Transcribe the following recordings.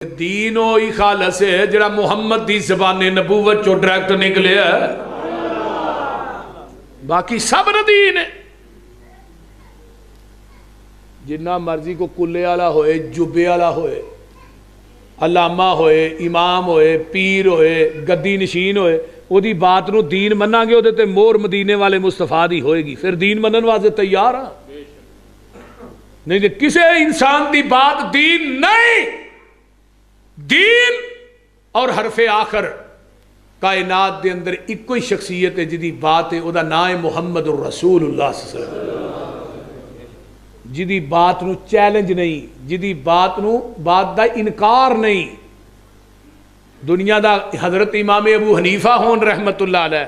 دین وہی خالص ہے جڑا محمد دی زبان نبوت چو ڈائریکٹ نکلے ہے، باقی سب نہ دین ہے۔ جنہ مرضی کو کلے والا ہوئے، جبے والا ہوئے، علامہ ہوئے، امام ہوئے، پیر ہوئے، گدی نشین ہوئے، وہ دی بات نو دین مننا گے، وہ تے مور مدینے والے مصطفیٰ دی ہوئے گی، پھر دین منن واسطے تیار ہاں۔ نہیں کہ کسے انسان دی بات دین نہیں، دین اور حرف آخر کائنات دے اندر ایک کوئی شخصیت ہے جدی بات ہے، او دا نام ہے محمد الرسول اللہ صلی اللہ علیہ وسلم، جدی بات نو چیلنج نہیں، جدی بات نو بات دا انکار نہیں۔ دنیا دا حضرت امام ابو حنیفہ ہون رحمت اللہ علیہ،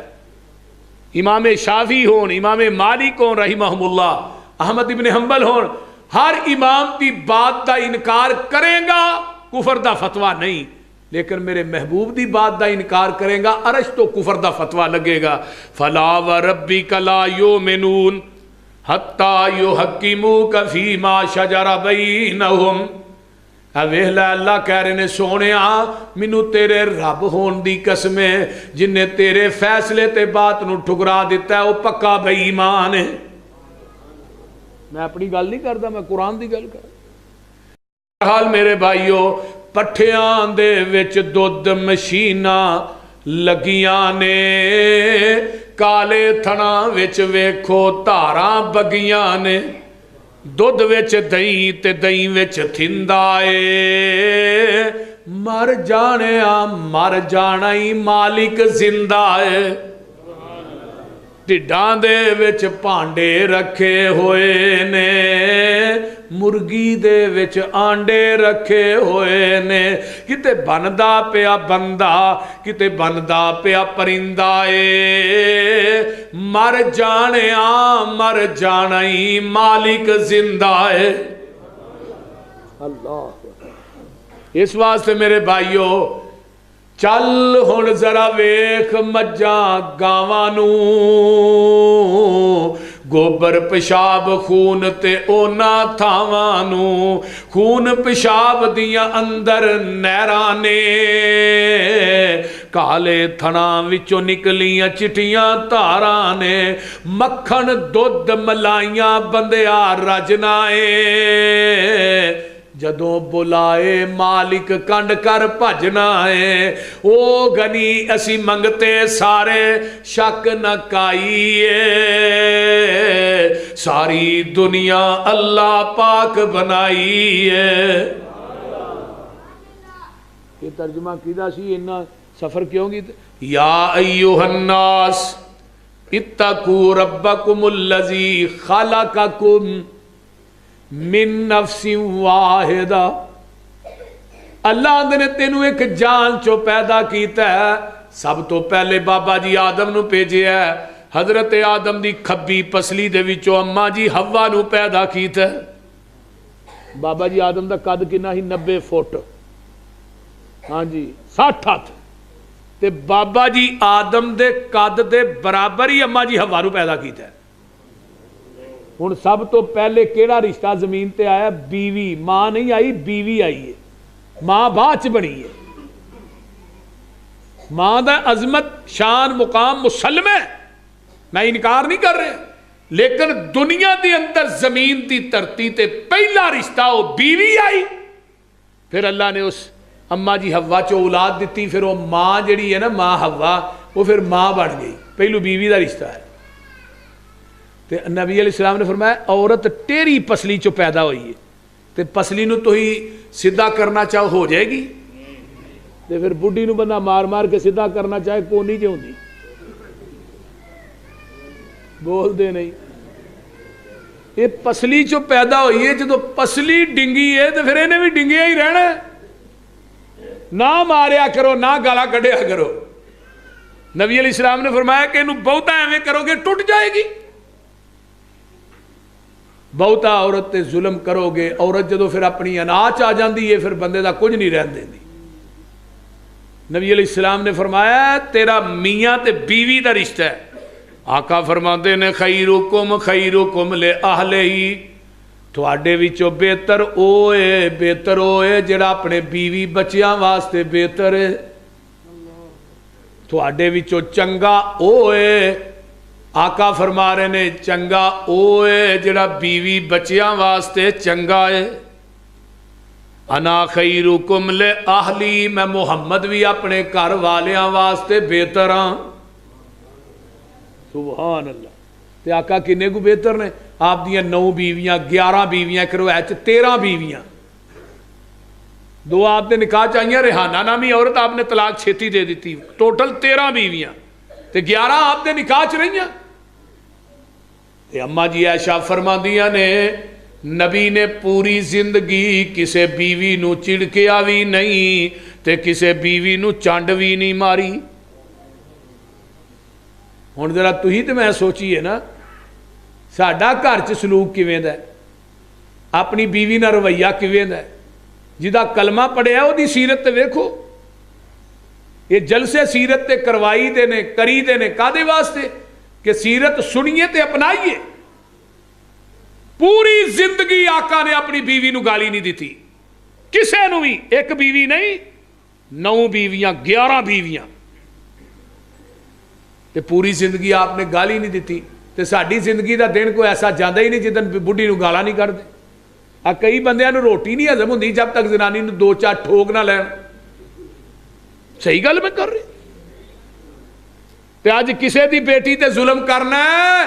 امام شافعی ہون، امام مالک ہون رحمہم اللہ، احمد ابن حنبل ہون، ہر امام دی بات دا انکار کریں گا، کفر دا فتویٰ نہیں، لیکن میرے محبوب دی بات دا انکار کریں گا، عرش تو کفر دا فتویٰ لگے گا۔ فَلَا وَرَبِّكَ لَا يُؤْمِنُونَ حَتَّى يُحَكِّمُوكَ فِي مَا شَجَرَ بَيْنَهُمْ۔ ویلا اللہ کہہ رہے نے سونے مینو تیرے رب ہون دی قسم ہے، جن نے تیرے فیصلے تے بات نو ٹھکرا دیتا ہے وہ پکا بے ایمان ہے۔ میں اپنی گل نہیں کرتا، میں قرآن دی گل کر حال میرے بھائیو، پٹھیاں دے وچ دودھ مشیناں لگیاں نے، کالے تھنا وچ ویکھو تاراں بگیاں نے، دودھ وچ دہی تے دہی وچ تھندا اے، مر جانے مر جانا ہی مالک زندہ ہے۔ ٹھڈاں دے وچ پانڈے رکھے ہوئے نے، مرگی دے وچ آنڈے رکھے ہوئے نے، کتے بندا پیا بندہ، کتے بندا پیا پرندہ اے، مر جانا ہی مالک زندہ ہے۔ اللہ، اس واسطے میرے بھائیو چل ہن ذرا ویکھ مجھاں گاواں نو، گوبر پیشاب خون تے اونا تھاواں نو، خون پیشاب دیاں اندر نہراں نے، کالے تھناں وچوں نکلیاں چٹیاں تاراں نے، مکھن دودھ ملائیاں بندیا رجنا اے، جدوں بلائے مالک کنڈ کر بھجنا ہے، او گنی اسی منگتے سارے شک نہ کائیے، ساری دنیا اللہ پاک بنائی ہے۔ یہ ترجمہ کیدا سی، انہا سفر کیوں گی؟ یا ایوہ الناس اتقوا ربکم الذی خلقکم من نفس واحدہ، اللہ نے تینوں ایک جان چو پیدا کیتا ہے، سب تو پہلے بابا جی آدم نو بھیجے ہے، حضرت آدم دی کھبی پسلی دے وچوں اماں جی حوا نو پیدا کیتا ہے۔ بابا جی آدم دا قد کنا ہی 90 فٹ، ہاں جی 60 ہاتھ، تے بابا جی آدم دے قد دے برابر ہی اماں جی حوا نو پیدا کیتا ہے۔ ہن سب تو پہلے کیڑا رشتہ زمین تے آیا؟ بیوی، ماں نہیں آئی، بیوی آئی ہے، ماں بعد چ بنی ہے۔ ماں دا عظمت شان مقام مسلم ہے، میں انکار نہیں کر رہے، لیکن دنیا دی اندر زمین دی دھرتی تے پہلا رشتہ وہ بیوی آئی، پھر اللہ نے اس اماں جی حوا چو اولاد دیتی، پھر وہ ماں جڑی ہے نا ماں حوا، وہ پھر ماں بن گئی، پہلو بیوی دا رشتہ ہے۔ نبی علیہ السلام نے فرمایا عورت تیری پسلی چو پیدا ہوئی ہے، تے پسلی نو تو ہی سدھا کرنا چاہو ہو جائے گی، تے پھر بڈھی نو بندہ مار مار کے سدھا کرنا چاہے کو نہیں جو دی، بول دے نہیں۔ یہ پسلی چو پیدا ہوئی ہے، جدو پسلی ڈنگی ہے تو پھر انہیں بھی ڈنگیا ہی رہنا ہے، نہ ماریا کرو نہ گالا کڈیا کرو۔ نبی علیہ السلام نے فرمایا کہ انہوں بہتا ایویں کرو گے ٹوٹ جائے گی، بہتا عورت تے ظلم کرو گے، عورت جدو پھر اپنی اناچ آ جاندی ہے پھر بندے دا کچھ نہیں رہن دیندی۔ نبی علیہ السلام نے فرمایا تیرا میاں تے بیوی دا رشتہ ہے، آقا فرماتے نے خیرکم خیرکم لأہلہ، تھوڑے وچوں بہتر ہوئے جڑا اپنے بیوی بچیاں واسطے بہتر ہے. تھوڑے وچوں چنگا ہوئے، آقا فرما رہے نے چنگا ہوئے جڑا بیوی بچیاں واسطے چنگا ہے. انا خیرکم لأہلی، میں محمد بھی اپنے گھر والیاں واسطے بہتر ہاں. سبحان اللہ. تے آقا کنے کو بہتر نے؟ آپ دیاں 9 بیویاں، 11 بیویاں، ایک روایت 13 بیویاں. 2 آپ نے نکاح چاہیے، ریحانہ نامی عورت آپ نے طلاق چھیتی دے دیتی. ٹوٹل 13 بیویاں تے 11 آپ نے نکاح چ رہیاں. تے اماں جی عائشہ فرما دیاں نے نبی نے پوری زندگی کسے بیوی نو چڑکیا بھی نہیں تے کسے بیوی نو چانڈ بھی نہیں ماری. ہن ذرا تھی تے میں سوچیے نا، ساڈا گھر چ سلوک کیویں دا ہے، اپنی بیوی نال رویہ کیویں دا ہے. جدا کلمہ پڑھیا وہ دی سیرت تے ویکھو. یہ جلسے سیرت تے کروائی دے نے، کری دے نے کادے واسطے کہ سیرت سنیے تے اپنائیے. پوری زندگی آقا نے اپنی بیوی نو گالی نہیں دیتی، کسے نو بھی. ایک بیوی نہیں، 9 بیویاں، 11 بیویاں، تے پوری زندگی آپ نے گالی نہیں دیتی. تے ساڈی زندگی دا دن کوئی ایسا جاندہ ہی نہیں جدن بڈھی نو گالا نہیں کر دے. کئی بندیاں نو روٹی نہیں ہضم ہوندی جب تک زنانی نو 2-4 ٹھوک نہ لین. صحیح گل میں کر رہی. تے اج کسے دی بیٹی تے ظلم کرنا ہے،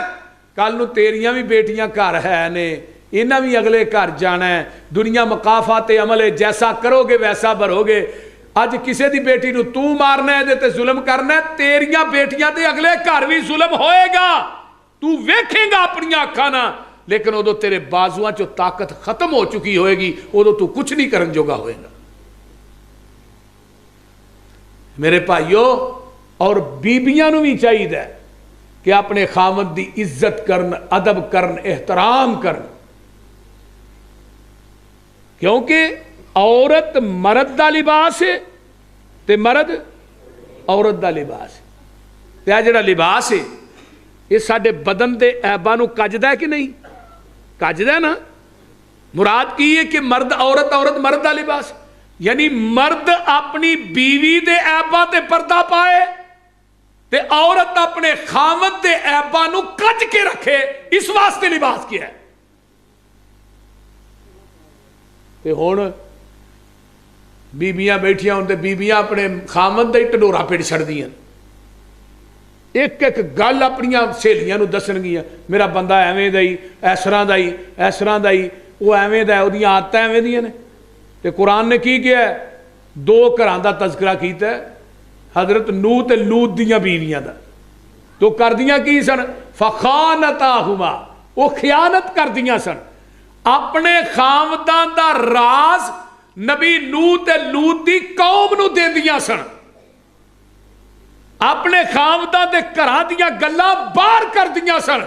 کل نو تیریاں بھی بیٹیاں گھر ہے نے، انہاں بھی اگلے گھر جانا ہے. دنیا مقافات عمل ہے، جیسا کرو گے ویسا بھرو گے. اج کسے دی بیٹی نو تو مارنا ہے دے تے ظلم کرنا ہے، تیریاں بیٹیاں تے اگلے گھر بھی ظلم ہوئے گا. تو ویکھیں گا اپنی آنکھاں نہ، لیکن ادو تیرے بازواں چو طاقت ختم ہو چکی ہوئے گی، ادو تو کچھ نہیں کرن جوگا ہوئے گا. میرے بھائیو، اور بیبیاں نو بھی چاہیے کہ اپنے خامد دی عزت کرن، ادب کرن، احترام کرن. کیونکہ عورت مرد دا لباس ہے تے مرد عورت دا لباس ہے. تے آ جڑا لباس ہے یہ ساڈے بدن دے عیباں نو کجدا ہے کہ نہیں؟ کجدا ہے نا. مراد کی ہے کہ مرد عورت، عورت مرد دا لباس، یعنی مرد اپنی بیوی دے عیباں تے پردہ پائے تے عورت اپنے خامد دے عیباں نو کج کے رکھے. اس واسطے لباس کیا ہے. تے ہن بیبیاں بیٹھیاں ہوں تے بیبیاں اپنے خامد دا ہی ٹڈورا پیڑ چھڑ دیاں. ایک ایک گل اپنی سہیلیاں نو دسن گیاں، میرا بندہ ایویں دا ہی، اس طرح دا ہی، اس طرح دا ہی، وہ ایویں دا ہے، وہ عادتیں ایویں دیاں نے. تے قرآن نے کی کیا ہے؟ 2 گھراں دا تذکرہ کیتا ہے، حضرت نوح تے لوط دیاں بیویاں دا. تو کر دیاں کی سن؟ فخانتاہما، وہ خیانت کر دیاں سن. اپنے خامدان دا راز نبی نوح تے لوط دی قوم نو دے دیاں سن. اپنے خامدان دے گھراں دیاں گلاں باہر کر دیاں سن.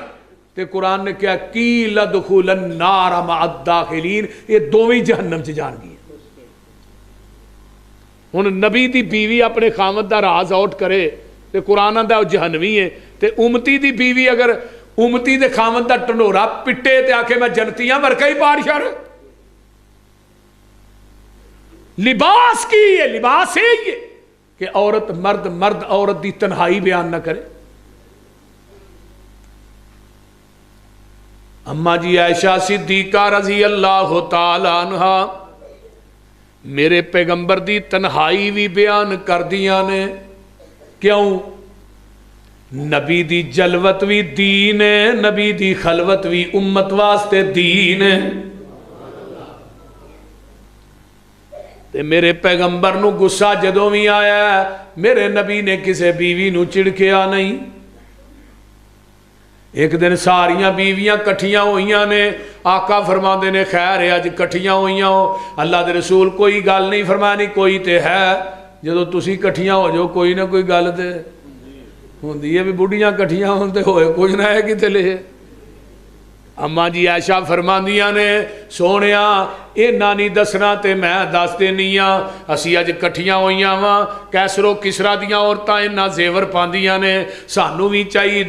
تے قرآن نے کیا قیل ادخلوا النار مع الداخلین، یہ دوویں جہنم چ جان گئی. ہن نبی دی بیوی اپنے خامد دا راز آؤٹ کرے تے قرآن دا جہنمی ہے. تے امتی دی بیوی اگر امتی دے خامد دا ٹنڈورا پٹے تے آکھے میں جنتیاں ورکا ہی پار شر. لباس کی ہے، لباس ہے یہ کہ عورت مرد، مرد عورت دی تنہائی بیان نہ کرے. اماں جی عائشہ صدیقہ رضی اللہ تعالی عنہا میرے پیغمبر دی تنہائی بھی بیان کر دیاں نے. کیوں؟ نبی دی جلوت بھی دین ہے، نبی دی خلوت بھی امت واسطے دین ہے. تے میرے پیغمبر نو غصہ جدوں بھی آیا ہے، میرے نبی نے کسے بیوی نو چڑکیا نہیں. ایک دن ساریاں بیویاں کٹھیاں ہوئیاں نے. آقا فرماندے نے خیر ہے اج کٹھیاں ہوئیاں ہو. اللہ دے رسول کوئی گل نہیں فرمایا نہیں کوئی تے ہے. جدو تسی کٹھیاں ہو جو کوئی نہ کوئی گل تے ہوندی ہے بھی بڑھیاں کٹھیاں ہون تے ہوئے کچھ نہ ہے کتے لے. اماں جی عائشہ فرماندیاں نے سونیا اینا نہیں دسنا تے میں دس دینی ہاں اسی اج کٹھیاں ہوئیاں واں کیسرو کسرا دیاں عورتاں اینا زیور پاندیاں نے سانو بھی چاہیے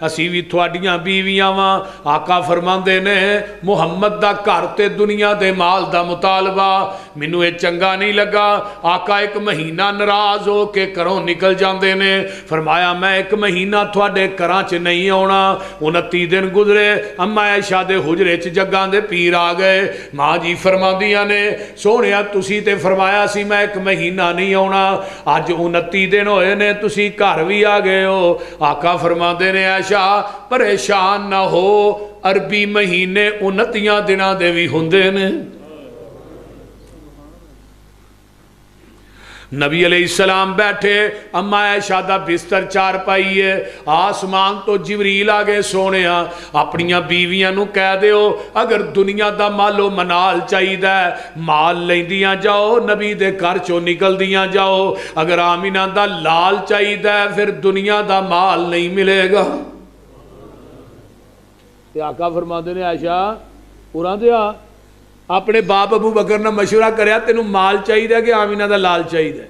اسی بھی تھوڑیاں بیویاں واں آقا فرماندے نے محمد دا گھر تے دنیا دے مال دا مطالبہ مینوں اے چنگا نہیں لگا آقا ایک مہینہ ناراض ہو کے گھروں نکل جاندے نے فرمایا میں ایک مہینہ تھوڑے گھراں چ نہیں آنا 29 دن گزرے اما عائشہ دے حجرے چ جگاں دے پیر آ گئے ماں جی فرماندیاں نے سونیا تسی تے فرمایا سی میں ایک مہینہ نہیں آنا اج 29 دن ہوئے نے تسی گھر بھی آ گئے ہو آقا فرماندے نے عائشہ پریشان نہ ہو عربی مہینے 29 دناں دے بھی ہوندے نے نبی علیہ السلام بیٹھے اما عائشہ دا بستر چار پائی ہے آسمان تو جبریل آگے سونے اپنیاں بیویاں نو کہہ دیو اگر دنیا دا مالو منال چاہی دا مال لیں دیاں جاؤ نبی دے گھر چو نکل دیاں جاؤ اگر آمینہ دا لال چاہی دا پھر دنیا دا مال نہیں ملے گا تے آقا فرماتے نے عائشہ پورا دیا اپنے باپ ابو بکر نے مشورہ کریا تینوں مال چاہیے کہ آمینہ دا لال چاہیے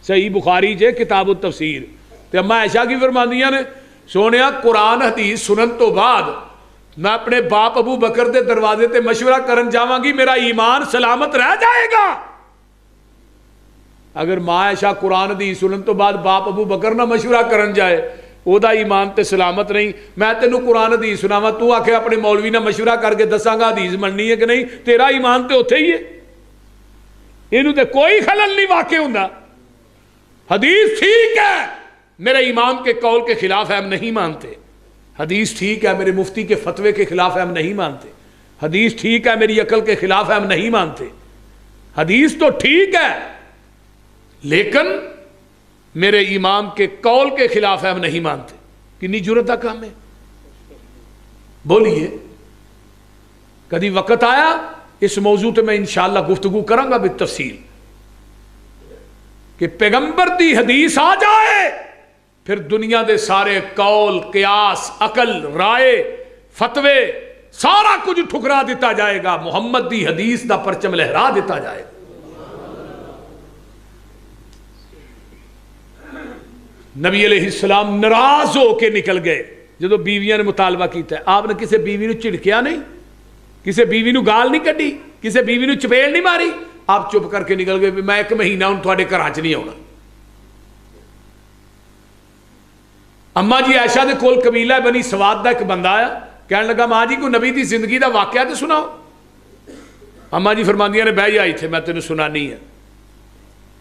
صحیح بخاری جے کتاب التفسیر تے اما عائشہ کی فرماندیاں نے سونیا قرآن حدیث سنن تو بعد میں اپنے باپ ابو بکر دے دروازے تے مشورہ کرن جاواں گی میرا ایمان سلامت رہ جائے گا اگر ماں عائشہ قرآن حدیث سنن تو بعد باپ ابو بکر نہ مشورہ کرن جائے او دا ایمان تے سلامت نہیں میں تینوں قرآن حدیث سناواں تو آکھے اپنے مولوی نہ مشورہ کر کے دساں گا حدیث مننی ہے کہ نہیں تیرا ایمان تے اوتھے ہی ہے اینوں تے کوئی خلل نہیں واقع ہوندا حدیث ٹھیک ہے میرے ایمان کے قول کے خلاف ہے ہم نہیں مانتے حدیث ٹھیک ہے میرے مفتی کے فتوے کے خلاف ہے ہم نہیں مانتے حدیث ٹھیک ہے میری عقل کے خلاف ہے ہم نہیں مانتے حدیث تو ٹھیک ہے لیکن میرے امام کے قول کے خلاف ہے ہم نہیں مانتے کتنی جرت کا کام ہے بولیے کبھی وقت آیا اس موضوع تے میں انشاءاللہ گفتگو کروں گا بالتفصیل کہ پیغمبر دی حدیث آ جائے پھر دنیا دے سارے قول قیاس عقل رائے فتوے سارا کچھ ٹھکرا دیتا جائے گا محمد دی حدیث دا پرچم لہرا دیتا جائے گا نبی علیہ السلام ناراض ہو کے نکل گئے جدو بیویاں نے مطالبہ کیتا ہے آپ نے کسی بیوی نو چڑکیا نہیں کسی بیوی نو گال نہیں کٹی کسی بیوی نو چپیڑ نہیں ماری آپ چپ کر کے نکل گئے میں ایک مہینہ ان تھوڑے گھراں چ نہیں آنا اما جی عائشہ دے کول قبیلہ بنی سواد دا ایک بندہ آیا کہنے لگا ماں جی کو نبی دی زندگی دا واقعہ تے سناؤ اما جی فرماندیاں نے بہ آئی تھے میں تینوں سنانی ہے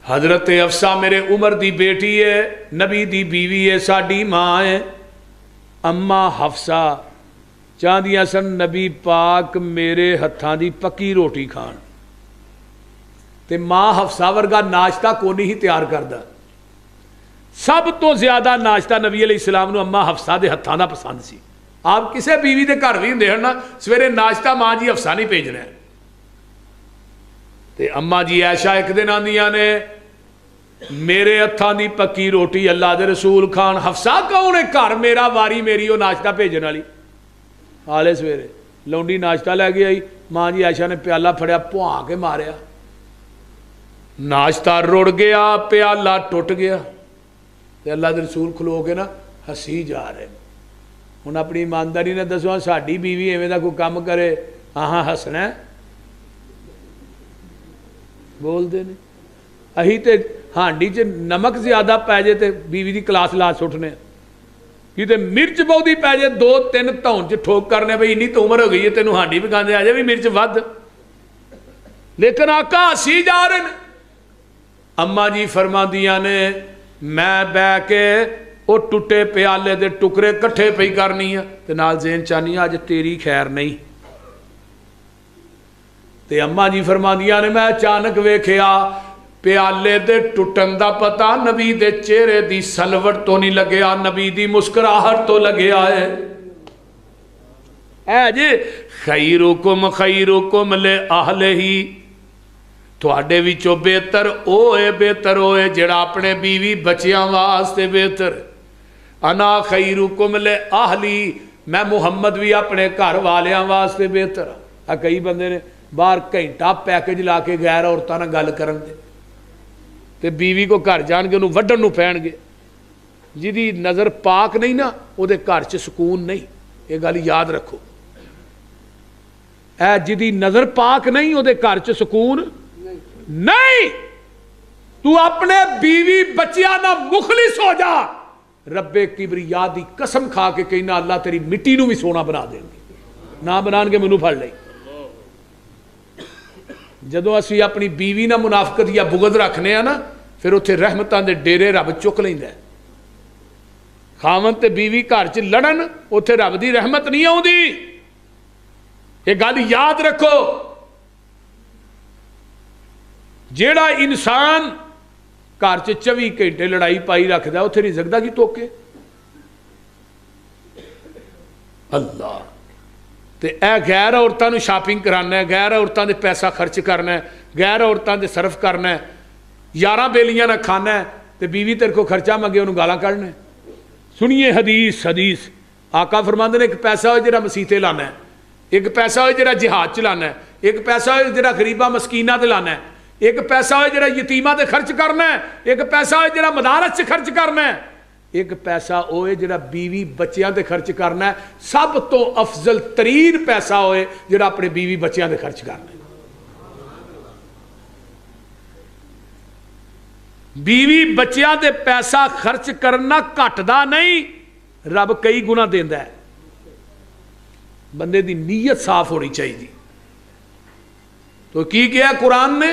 حضرت افسا میرے عمر دی بیٹی ہے نبی دی بیوی ہے ساڈی ماں ہے اما حفصہ چاہدیاں سن نبی پاک میرے ہتھاں دی پکی روٹی کھان تے ماں حفصہ ورگا ناشتہ کو نہیں تیار کردہ سب تو زیادہ ناشتہ نبی علیہ السلام نو اما حفصہ دے ہتھاں دا پسند سی آپ کسے بیوی دے گھر بھی ہندے نا سویرے ناشتہ ماں جی حفصہ نہیں بھیجنا ہے تے اما جی عائشہ ایک دن آندیاں نے میرے ہتھاں دی پکی روٹی اللہ دے رسول کھان حفصہ کون ہے گھر میرا واری میری وہ ناشتہ بھیجن والی آلے سویرے لونڈی ناشتہ لے گئی آئی ماں جی عائشہ نے پیالہ پھڑیا پواں کے ماریا ناشتہ رڑ گیا پیالہ ٹوٹ گیا تے اللہ دے رسول کھلو کے نا ہسی جا رہے ہن اپنی ایمانداری نے دسو ساڈی بیوی ایویں دا کوئی کام کرے ہاں ہسنا ہے بول دے نہیں اہی تے ہانڈی چ نمک زیادہ پی جائے تے بیوی دی کلاس لا سٹنے کی تے مرچ بہتی پی جائے 2-3 دھون چ ٹھوک کرنے بھائی انی تو عمر ہو گئی ہے تینوں ہانڈی بھی کھاندے آ جائے بھی مرچ ود لیکن آقا ہسی جا رہے ہیں اما جی فرماندیاں نے میں بہ کے وہ ٹوٹے پیالے دے ٹکرے کٹھے پئی کرنی ہے تے نال ذہن چاہنی اج تیری خیر نہیں تے اما جی فرماندیاں نے میں اچانک ویکھیا پیالے دے ٹٹن دا پتا نبی دے چہرے دی سلوٹ تو نہیں لگیا نبی دی مسکراہٹ تو لگیا ہے اے جی خیرکم لے اہلہی تواڈے وچوں بہتر ہوئے جڑا اپنے بیوی بچیاں واسطے بہتر انا خیرکم لے اہلی میں محمد بھی اپنے گھر والیاں واسطے بہتر کئی بندے نے باہر گھنٹہ پیکج لا کے غیر عورتوں نال گل کرن دے تے بیوی کو گھر جان کے انہوں وڈن نو پہن گے. جدی نظر پاک نہیں نا وہ گھر چ سکون نہیں. یہ گل یاد رکھو. اے جدی نظر پاک نہیں وہ گھر چ سکون نہیں. تو اپنے بیوی بچیاں نہ مخلص ہو جا. رب کبریا دی قسم کھا کے کہنا اللہ تیری مٹی نو بھی سونا بنا دیں گے. نہ بنان کے مینوں پھڑ لئی. جدو اسی اپنی بیوی نہ منافقت یا بغض رکھنے ہیں نا پھر اتنے رحمتاں دے ڈیرے رب چک لیندا ہے. خاوند تے بیوی گھر چ لڑن اتنے رب دی رحمت نہیں آؤندی. یہ گل یاد رکھو. جیڑا انسان گھر چ 24 گھنٹے لڑائی پائی رکھدا ہے اتنے نہیں سکتا کہ توکے. اللہ تے اے غیر عورتوں نو شاپنگ کرانا ہے, غیر عورتوں دے پیسہ خرچ کرنا ہے, غیر عورتوں دے صرف کرنا ہے, 11 بیلیاں نہ کھانا ہے تے بیوی تیرے کو خرچہ منگے انہوں گالاں کھڑنا ہے. سنیے حدیث آقا فرماندے نے ایک پیسہ ہوئے جڑا مسیتے لانا ہے, ایک پیسہ ہوئے جڑا جہاد چلانا ہے, ایک پیسہ ہوئے جڑا غریبہ مسکینہ تے لانا ہے, ایک پیسہ ہوئے جڑا یتیمہ تے خرچ کرنا ہے, ایک پیسہ ہوئے جڑا مدارس سے خرچ کرنا ہے, ایک پیسہ ہوئے جڑا بیوی بچیاں تے خرچ کرنا ہے. سب تو افضل ترین پیسہ ہوئے جڑا اپنے بیوی بچیاں تے خرچ کرنا ہے. بیوی بچیاں تے پیسہ خرچ کرنا گھٹدا نہیں, رب کئی گنا دیندا ہے. بندے دی نیت صاف ہونی چاہیے. تو کی کیا قرآن نے؟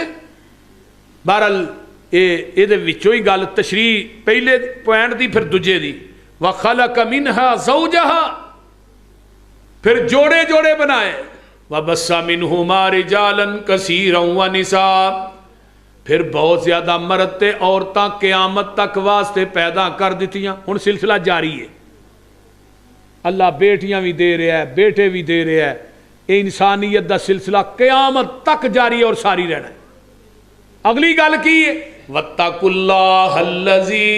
بہرحال یہ وچوں ہی گل تشریح پہلے پوائنٹ دی پھر دوجے دی. وَخَلَقَ مِنْهَا زَوْجَهَا, پھر جوڑے جوڑے بنائے. وَبَثَّ مِنْهُمَا رِجَالًا كَثِيرًا وَنِسَاءً, پھر بہت زیادہ مرد تے عورتاں قیامت تک واسطے پیدا کر دیتیاں. ہن سلسلہ جاری ہے. اللہ بیٹیاں بھی دے رہا ہے, بیٹے بھی دے رہا ہے. یہ انسانیت دا سلسلہ قیامت تک جاری اور ساری رہنا ہے. اگلی گل کی ہے وَاتَّقُوا اللَّهَ الَّذِي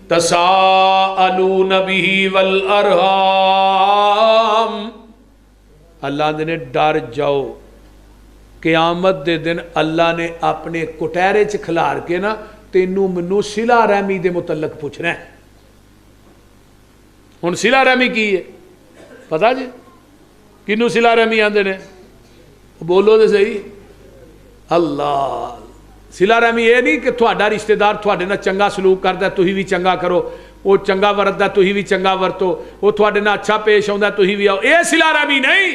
تَسَاءَلُونَ بِهِ وَالْأَرْحَامَ, اللہ نے ڈر جاؤ. قیامت دے دن اللہ نے اپنے کٹہرے چ کھلار کے نا تینوں منوں صلہ رحمی دے متعلق پوچھنا ہے. ہن صلہ رحمی کی ہے پتہ جی کنوں صلہ رحمی آندے نے؟ بولو دے صحیح. اللہ صلہ رحمی یہ نہیں کہ تہاڈا رشتہ دار تہاڈے نال چنگا سلوک کردا تسی بھی چنگا کرو, وہ چنگا ورتدا تسی بھی چنگا ورتو, وہ تہاڈے نال اچھا پیش آوندا تسی بھی آؤ. یہ صلہ رحمی نہیں.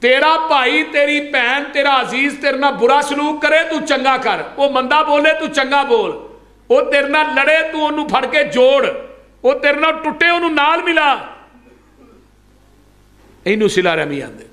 تیرا بھائی تیری بہن تیرا عزیز تیرے نال برا سلوک کرے تو چنگا کر, وہ مندہ بولے تو چنگا بول, وہ تیرے نال لڑے تو انہوں پھڑ کے جوڑ, وہ تیرے نال ٹوٹے انہوں نال ملا. اینوں صلہ رحمی آندے.